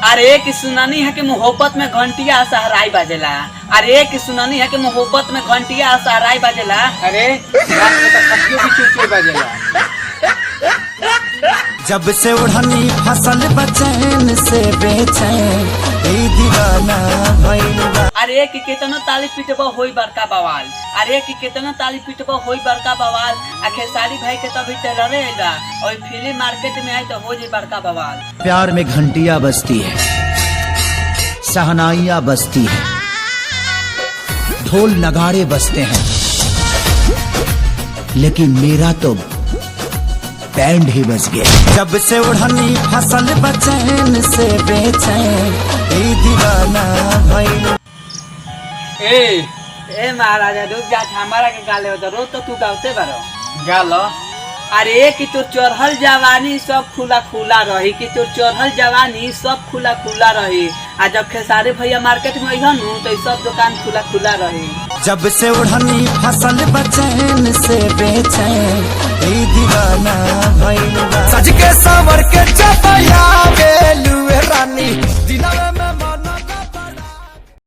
अरे कि सुनानी है कि मोहब्बत में घंटिया सहराई बाजेला। अरे कि सुनानी है कि मोहब्बत में घंटिया सहराई बाजेला। अरे रात में तो खटियो भी चुचुर बजेला। जब से उड़नी फसल बचैन से बेचैन ई दीवाना भइल। अरे कि कितनो ताली पीटबो होई बड़का बवाल। अरे कि कितनो ताली पीटबो होई बड़का बवाल। खेसारी भाई के तभी टेलरे आइला और फिल्म मार्केट में आई तो हो जाए बड़का बवाल। प्यार में घंटियां बजती है, सहनाइयां बजती है, ढोल नगाड़े बजते हैं, लेकिन मेरा तो बैंड ही बज गया। जब से उड़नी फसल बचैन से बेचैन ई दीवाना भइल। ए महाराजा रुक जा, हमारा के गाले हो तो रोज तो तू गाते बारो गालो। अरे कि तोर चढ़ल जवानी सब खुला खुला रही, कि तोर चढ़ल जवानी सब खुला खुला रही। आ जब खेसारी भैया मार्केट में अइहन तो सब दुकान खुला खुला रही। जब से उड़नी फसल बचैन से बेचैन ई दीवाना भइल। सज के संवर के जब